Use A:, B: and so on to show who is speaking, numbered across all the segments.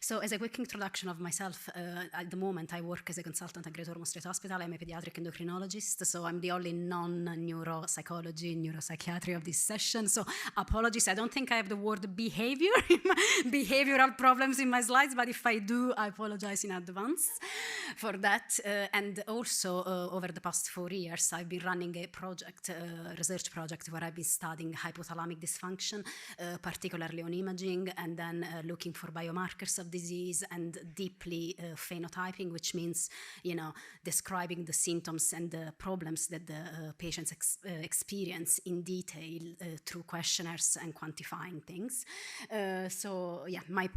A: So as a quick introduction of myself, at the moment I work as a consultant at Great Ormond Street Hospital. I'm a pediatric endocrinologist, so I'm the only non-neuropsychology, neuropsychiatry of this session. So apologies, I don't think I have the word behavioral problems in my slides, but if I do, I apologize in advance for that. And also, over the past 4 years, I've been running a project, research project, where I've been studying hypothalamic dysfunction, particularly on imaging, and then looking for biomarkers of disease and deeply phenotyping, which means, describing the symptoms and the problems that the patients experience in detail through questionnaires and quantifying things. My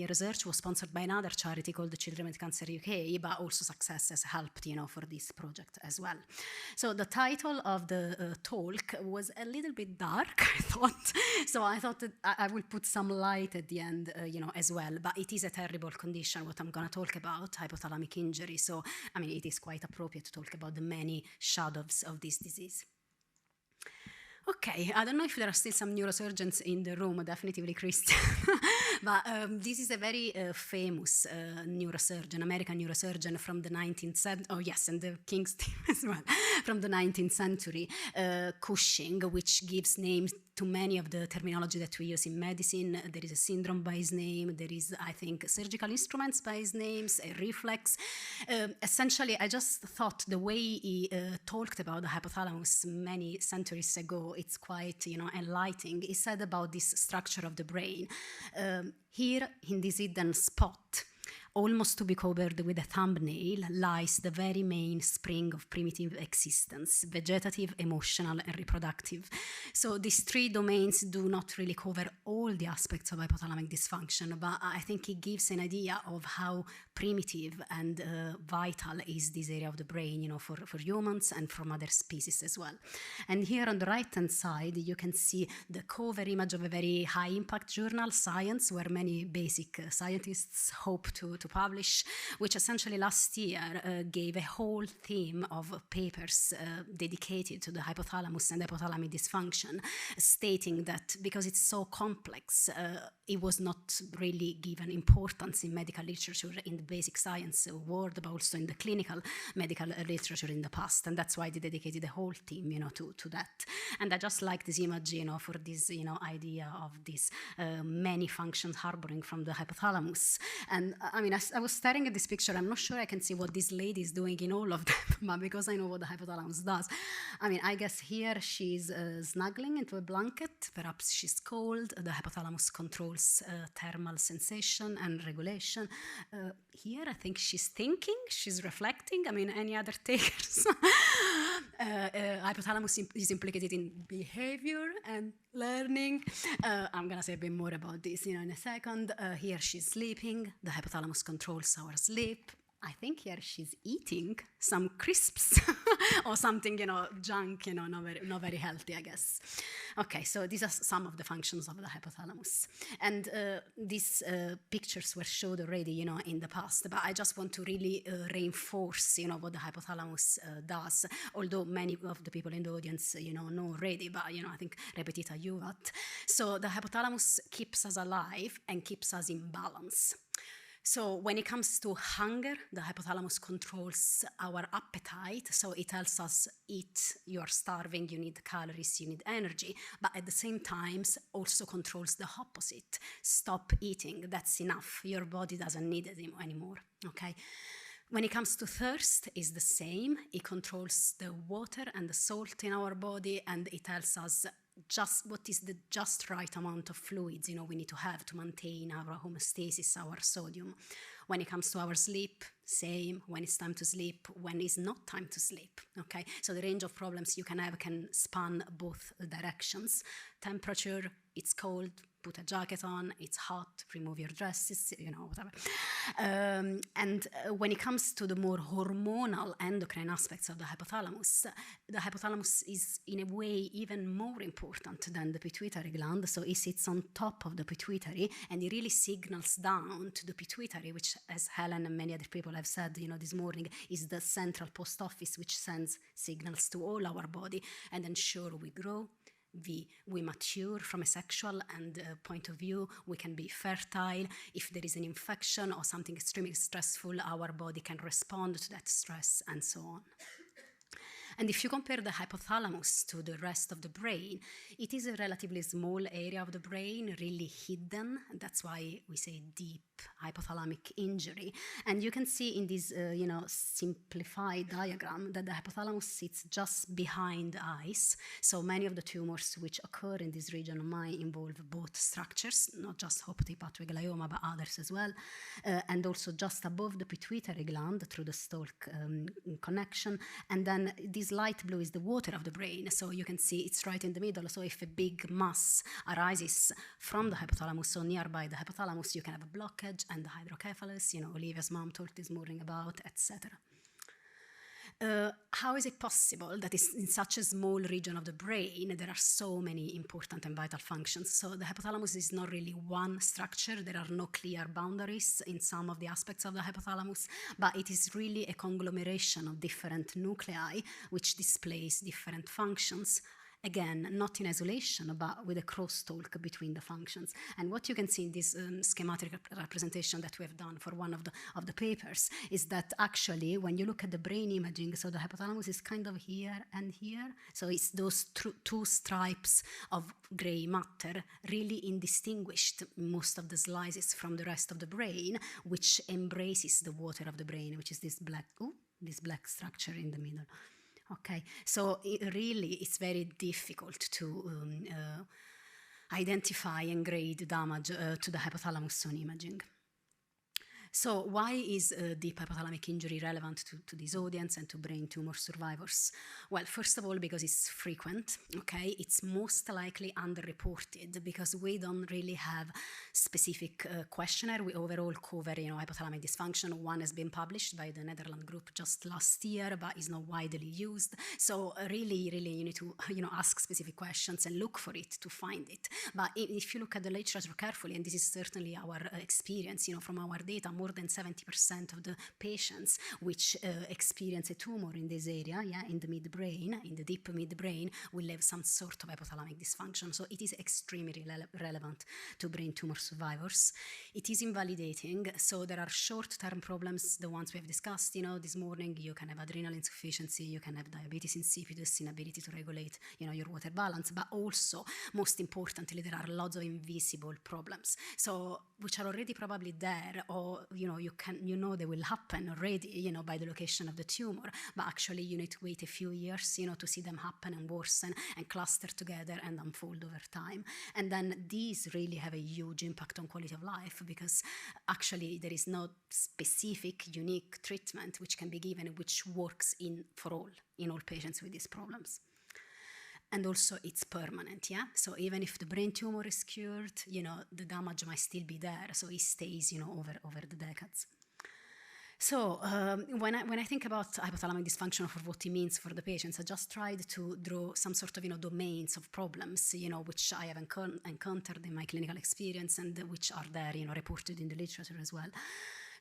A: research was sponsored by another charity called the Children with Cancer UK, but also Success has helped, for this project as well. So the title of the talk was a little bit dark, I thought. So I thought that I will put some light at the end, as well. But it is a terrible condition, what I'm going to talk about, hypothalamic injury. So, it is quite appropriate to talk about the many shadows of this disease. Okay, I don't know if there are still some neurosurgeons in the room, definitely Christian, but this is a very famous neurosurgeon, American neurosurgeon from the 19th century, and the King's team as well, from the 19th century, Cushing, which gives names to many of the terminology that we use in medicine. There is a syndrome by his name, there is, I think, surgical instruments by his names, a reflex. Essentially, I just thought the way he talked about the hypothalamus many centuries ago, it's quite, enlightening. He said about this structure of the brain, here in this hidden spot, almost to be covered with a thumbnail, lies the very main spring of primitive existence: vegetative, emotional, and reproductive. So these three domains do not really cover all the aspects of hypothalamic dysfunction, but I think it gives an idea of how primitive and vital is this area of the brain, for humans and from other species as well. And here on the right-hand side, you can see the cover image of a very high-impact journal, Science, where many basic scientists hope to publish, which essentially last year gave a whole theme of papers dedicated to the hypothalamus and hypothalamic dysfunction, stating that because it's so complex, it was not really given importance in medical literature, in the basic science world, but also in the clinical medical literature in the past. And that's why they dedicated the whole team, to that. And I just like this image, for this, idea of this many functions harboring from the hypothalamus. And I was staring at this picture. I'm not sure I can see what this lady is doing in all of them, but because I know what the hypothalamus does, I guess here she's snuggling into a blanket. Perhaps she's cold. The hypothalamus controls thermal sensation and regulation. Here, I think she's thinking, she's reflecting. Any other takers? Hypothalamus is implicated in behavior and learning. I'm going to say a bit more about this, in a second. Here she's sleeping. The hypothalamus controls our sleep. I think here she's eating some crisps or something, junk, not very healthy, I guess. Okay, so these are some of the functions of the hypothalamus. And these pictures were showed already, in the past, but I just want to really reinforce, what the hypothalamus does, although many of the people in the audience, know already, but, I think repetita juvat. So the hypothalamus keeps us alive and keeps us in balance. So when it comes to hunger, the hypothalamus controls our appetite. So it tells us, eat, you are starving, you need calories, you need energy. But at the same time, also controls the opposite. Stop eating, that's enough. Your body doesn't need it anymore, okay? When it comes to thirst, it's the same. It controls the water and the salt in our body, and it tells us just what is the just right amount of fluids we need to have to maintain our homeostasis, our sodium. When it comes to our sleep, same. When it's time to sleep, when it's not time to sleep. Okay, so the range of problems you can have can span both directions. Temperature, it's cold, put a jacket on, it's hot, remove your dresses, whatever. And when it comes to the more hormonal endocrine aspects of the hypothalamus is in a way even more important than the pituitary gland. So it sits on top of the pituitary and it really signals down to the pituitary, which, as Helen and many other people have said, this morning, is the central post office which sends signals to all our body and ensure we grow, we mature from a sexual and point of view. We can be fertile. If there is an infection or something extremely stressful, our body can respond to that stress and so on. And if you compare the hypothalamus to the rest of the brain, it is a relatively small area of the brain, really hidden. That's why we say deep hypothalamic injury. And you can see in this, simplified diagram that the hypothalamus sits just behind the eyes. So many of the tumors which occur in this region might involve both structures, not just optic glioma, but others as well. And also just above the pituitary gland through the stalk connection. And then this light blue is the water of the brain. So you can see it's right in the middle. So if a big mass arises from the hypothalamus, so nearby the hypothalamus, you can have a blockage and the hydrocephalus, Olivia's mom talked this morning about, etc. How is it possible that in such a small region of the brain there are so many important and vital functions? So the hypothalamus is not really one structure. There are no clear boundaries in some of the aspects of the hypothalamus, but it is really a conglomeration of different nuclei which displays different functions. Again, not in isolation, but with a crosstalk between the functions. And what you can see in this schematic representation that we have done for one of the papers is that actually, when you look at the brain imaging, so the hypothalamus is kind of here and here. So it's those two stripes of gray matter, really indistinguished most of the slices from the rest of the brain, which embraces the water of the brain, which is this black structure in the middle. Okay, so it's very difficult to identify and grade damage to the hypothalamus on imaging. So why is deep hypothalamic injury relevant to this audience and to brain tumor survivors? Well, first of all, because it's frequent, okay? It's most likely underreported because we don't really have specific questionnaire. We overall cover, hypothalamic dysfunction. One has been published by the Netherlands group just last year, but is not widely used. So really, you need to, ask specific questions and look for it to find it. But if you look at the literature carefully, and this is certainly our experience, from our data, more than 70% of the patients which experience a tumor in this area, in the midbrain, in the deep midbrain, will have some sort of hypothalamic dysfunction. So it is extremely relevant to brain tumor survivors. It is invalidating. So there are short-term problems, the ones we have discussed, this morning. You can have adrenal insufficiency, you can have diabetes insipidus, inability to regulate, your water balance, but also, most importantly, there are lots of invisible problems. So which are already probably there, or they will happen already, by the location of the tumor, but actually you need to wait a few years, to see them happen and worsen and cluster together and unfold over time. And then these really have a huge impact on quality of life because actually there is no specific, unique treatment which can be given which works in all patients with these problems. And also it's permanent, So even if the brain tumor is cured, the damage might still be there, so it stays, over the decades. So when I think about hypothalamic dysfunction for what it means for the patients, I just tried to draw some sort of, domains of problems, which I have encountered in my clinical experience and which are there, reported in the literature as well.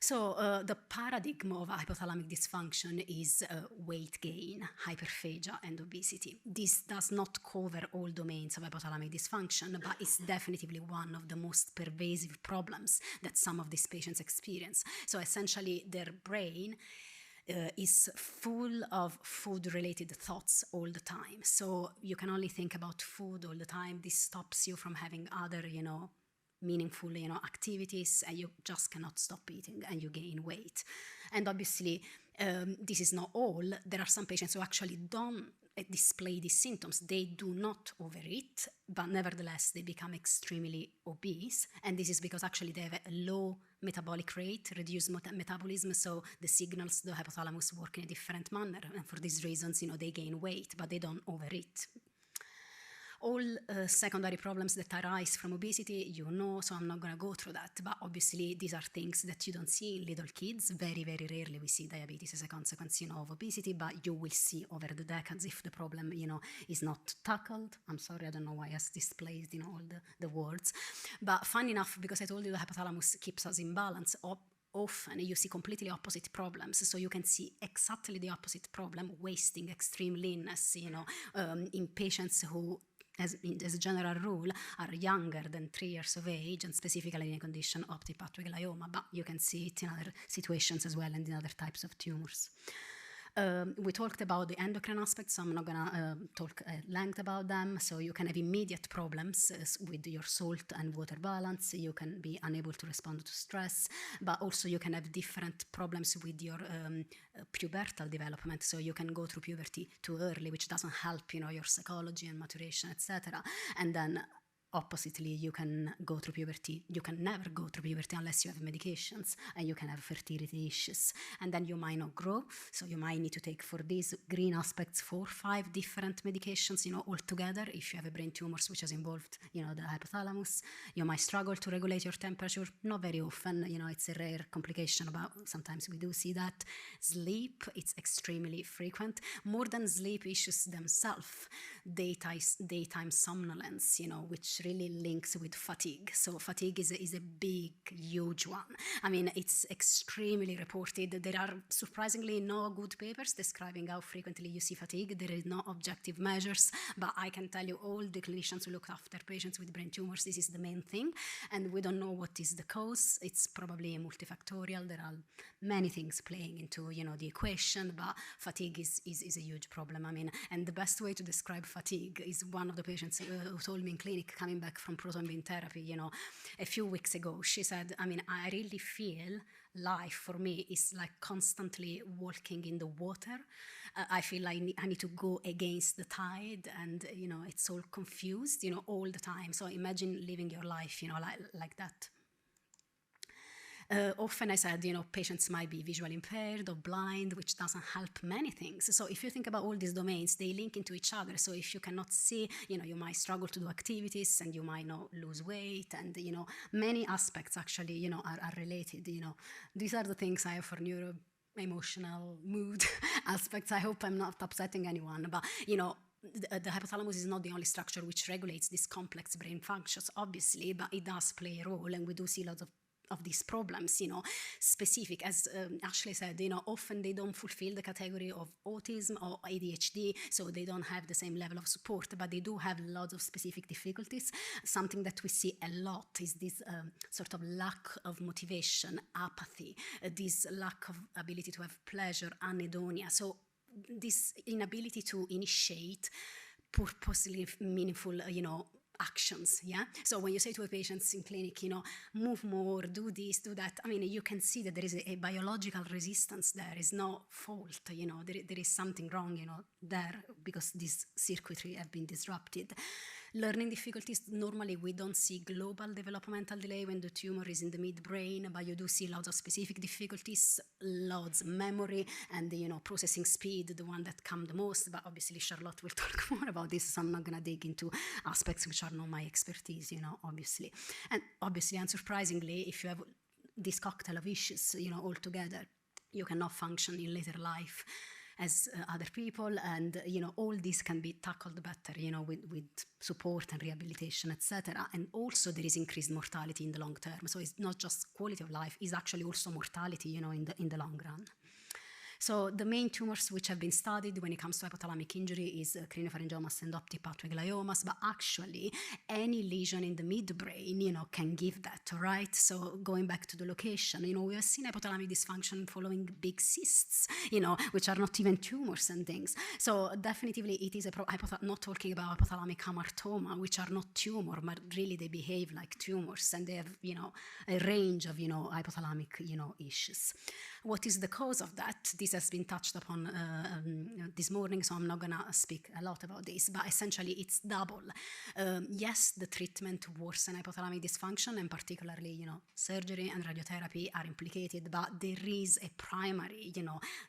A: So the paradigm of hypothalamic dysfunction is weight gain, hyperphagia, and obesity. This does not cover all domains of hypothalamic dysfunction, but it's definitely one of the most pervasive problems that some of these patients experience. So essentially, their brain is full of food-related thoughts all the time. So you can only think about food all the time. This stops you from having other, meaningful, activities, and you just cannot stop eating and you gain weight. And obviously, this is not all. There are some patients who actually don't display these symptoms. They do not overeat, but nevertheless, they become extremely obese. And this is because actually they have a low metabolic rate, reduced metabolism, so the signals, the hypothalamus work in a different manner. And for these reasons, they gain weight, but they don't overeat. All secondary problems that arise from obesity, so I'm not going to go through that. But obviously, these are things that you don't see in little kids. Very, very rarely we see diabetes as a consequence, of obesity, but you will see over the decades if the problem, is not tackled. I'm sorry, I don't know why I displayed, all the words. But fun enough, because I told you the hypothalamus keeps us in balance, often you see completely opposite problems. So you can see exactly the opposite problem, wasting, extreme leanness, in patients who as a general rule, are younger than 3 years of age, and specifically in a condition optic pathway glioma, but you can see it in other situations as well and in other types of tumors. We talked about the endocrine aspects, so I'm not gonna talk at length about them. So you can have immediate problems with your salt and water balance. You can be unable to respond to stress, but also you can have different problems with your pubertal development. So you can go through puberty too early, which doesn't help, your psychology and maturation, etc. And then oppositely, you can go through puberty. You can never go through puberty unless you have medications, and you can have fertility issues. And then you might not grow, so you might need to take, for these green aspects, 4 or 5 different medications, altogether. If you have a brain tumors which has involved, the hypothalamus, you might struggle to regulate your temperature. Not very often, it's a rare complication, but sometimes we do see that. Sleep, it's extremely frequent. More than sleep issues themselves, daytime somnolence, which really links with fatigue. So fatigue is a big, huge one. I mean, it's extremely reported. There are surprisingly no good papers describing how frequently you see fatigue. There is no objective measures, but I can tell you, all the clinicians who look after patients with brain tumors, this is the main thing, and we don't know what is the cause. It's probably multifactorial. There are many things playing into, the equation, but fatigue is a huge problem. I mean, and the best way to describe fatigue is one of the patients who told me in clinic, coming back from proton beam therapy, a few weeks ago. She said, I mean, I really feel life for me is like constantly walking in the water. I feel like I need to go against the tide, and, it's all confused, all the time. So imagine living your life, like that. Often I said, patients might be visually impaired or blind, which doesn't help many things. So if you think about all these domains, they link into each other. So if you cannot see, you might struggle to do activities, and you might not lose weight, and, many aspects actually, are related. These are the things I have for neuro, emotional, mood aspects. I hope I'm not upsetting anyone, but, the hypothalamus is not the only structure which regulates these complex brain functions, obviously, but it does play a role, and we do see lots of these problems, specific, as Ashley said, often they don't fulfill the category of autism or ADHD, so they don't have the same level of support, but they do have lots of specific difficulties. Something that we see a lot is this sort of lack of motivation, apathy, this lack of ability to have pleasure, anhedonia. So this inability to initiate purposely meaningful, actions. Yeah. So when you say to a patient in clinic, move more, do this, do that, I mean, you can see that there is a biological resistance. There is no fault, there is something wrong, there, because this circuitry have been disrupted. Learning difficulties, normally we don't see global developmental delay when the tumor is in the midbrain, but you do see lots of specific difficulties, lots memory, and processing speed, the one that come the most. But obviously Charlotte will talk more about this, so I'm not going to dig into aspects which are not my expertise, obviously. And unsurprisingly, if you have this cocktail of issues, altogether, you cannot function in later life as other people, and all this can be tackled better, with support and rehabilitation, etc. And also there is increased mortality in the long term. So it's not just quality of life; it's actually also mortality, in the long run. So the main tumors which have been studied when it comes to hypothalamic injury is craniophryngiomas and optic pathway gliomas, but actually any lesion in the midbrain, can give that, all right? So going back to the location, we have seen hypothalamic dysfunction following big cysts, which are not even tumors and things. So definitely it is not talking about hypothalamic hamartoma, which are not tumor, but really they behave like tumors, and they have, a range of, hypothalamic, issues. What is the cause of that? This has been touched upon this morning, so I'm not going to speak a lot about this, but essentially it's double. Yes, the treatment to worsen hypothalamic dysfunction, and particularly, surgery and radiotherapy are implicated, but there is a primary,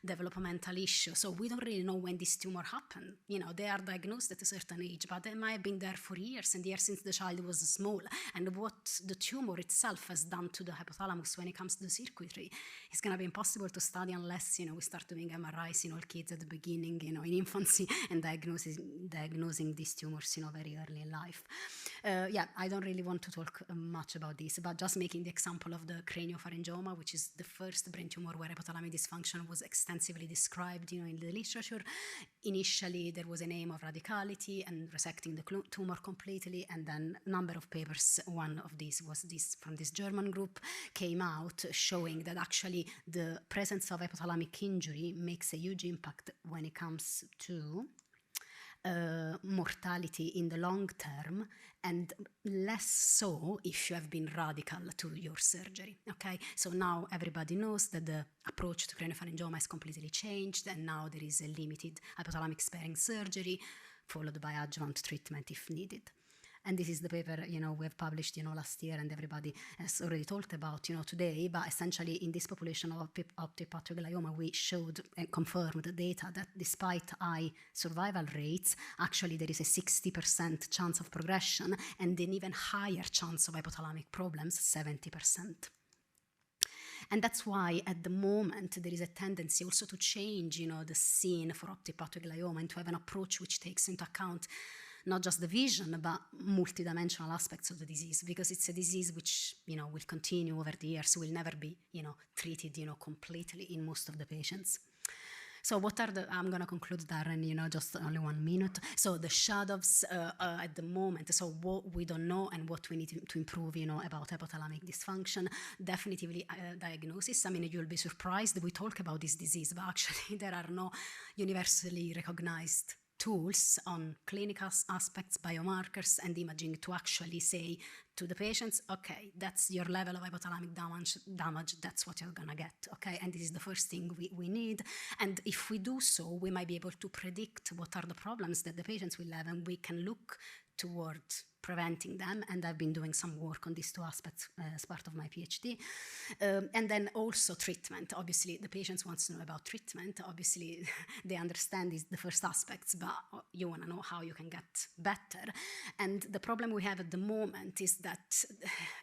A: developmental issue. So we don't really know when this tumor happened. They are diagnosed at a certain age, but they might have been there for years and years since the child was small. And what the tumor itself has done to the hypothalamus when it comes to the circuitry is going to be impossible to study unless, we start doing MRIs in all kids at the beginning, in infancy, and diagnosing these tumors, very early in life. I don't really want to talk much about this, but just making the example of the craniopharyngioma, which is the first brain tumor where hypothalamic dysfunction was extensively described, in the literature. Initially, there was an aim of radicality and resecting the tumor completely, and then a number of papers, one of these was this from this German group, came out showing that actually the presence of hypothalamic injury makes a huge impact when it comes to mortality in the long term, and less so if you have been radical to your surgery. Okay, so now everybody knows that the approach to craniopharyngioma has completely changed, and now there is a limited hypothalamic sparing surgery followed by adjuvant treatment if needed. And this is the paper, we have published, last year, and everybody has already talked about, today. But essentially, in this population of optic glioma, we showed and confirmed the data that despite high survival rates, actually there is a 60% chance of progression and an even higher chance of hypothalamic problems, 70%. And that's why at the moment there is a tendency also to change, the scene for optic glioma and to have an approach which takes into account not just the vision, but multidimensional aspects of the disease, because it's a disease which, will continue over the years, will never be, treated, completely in most of the patients. So what are I'm going to conclude, Darren, just only 1 minute. So the shadows at the moment, so what we don't know and what we need to improve, about hypothalamic dysfunction, definitively diagnosis. I mean, you'll be surprised, we talk about this disease, but actually there are no universally recognized tools on clinical aspects, biomarkers, and imaging to actually say to the patients, okay, that's your level of hypothalamic damage, that's what you're gonna get, okay? And this is the first thing we need. And if we do so, we might be able to predict what are the problems that the patients will have, and we can look toward preventing them. And I've been doing some work on these two aspects as part of my PhD. And then also treatment. Obviously, the patients want to know about treatment. Obviously, they understand the first aspects, but you want to know how you can get better. And the problem we have at the moment is that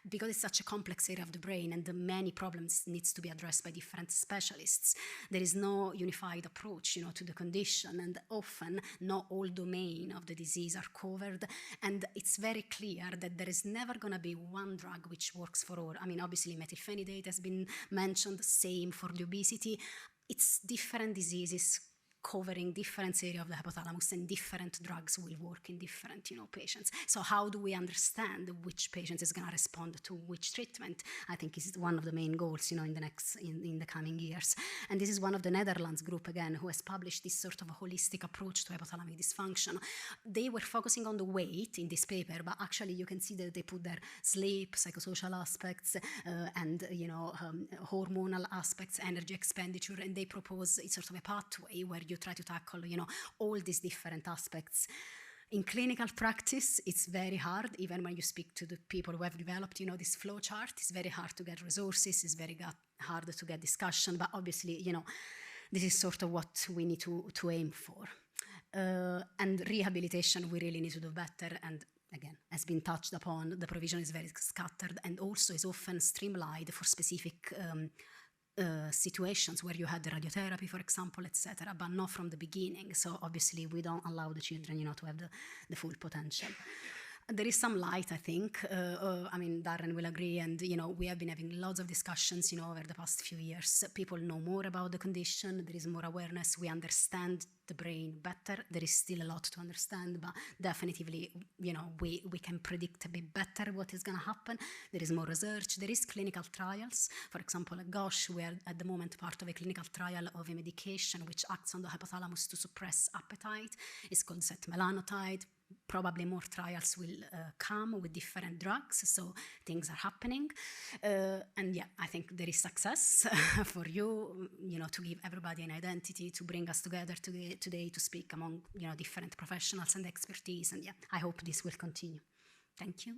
A: because it's such a complex area of the brain and the many problems needs to be addressed by different specialists, there is no unified approach, to the condition, and often not all domain of the disease are covered. And it's very clear that there is never going to be one drug which works for all. I mean, obviously, methylphenidate has been mentioned, same for the obesity. It's different diseases covering different areas of the hypothalamus, and different drugs will work in different, patients. So how do we understand which patient is going to respond to which treatment? I think is one of the main goals, in the coming years. And this is one of the Netherlands group, again, who has published this sort of a holistic approach to hypothalamic dysfunction. They were focusing on the weight in this paper, but actually you can see that they put their sleep, psychosocial aspects, and, hormonal aspects, energy expenditure, and they propose a sort of a pathway where you try to tackle, all these different aspects. In clinical practice, it's very hard, even when you speak to the people who have developed, this flow chart. It's very hard to get resources, it's very hard to get discussion, but obviously, this is sort of what we need to aim for. And rehabilitation, we really need to do better, and again, has been touched upon, the provision is very scattered and also is often streamlined for specific situations where you had the radiotherapy, for example, etc., but not from the beginning. So obviously we don't allow the children, to have the full potential. There is some light, I think. I mean, Darren will agree, and we have been having lots of discussions, over the past few years. People know more about the condition. There is more awareness. We understand the brain better. There is still a lot to understand, but definitely, we can predict a bit better what is going to happen. There is more research. There is clinical trials. For example, at GOSH, we are at the moment part of a clinical trial of a medication which acts on the hypothalamus to suppress appetite. It's called setmelanotide. Probably more trials will come with different drugs, so things are happening. And yeah, I think there is success for you, to give everybody an identity, to bring us together today to speak among, different professionals and expertise. And yeah, I hope this will continue. Thank you.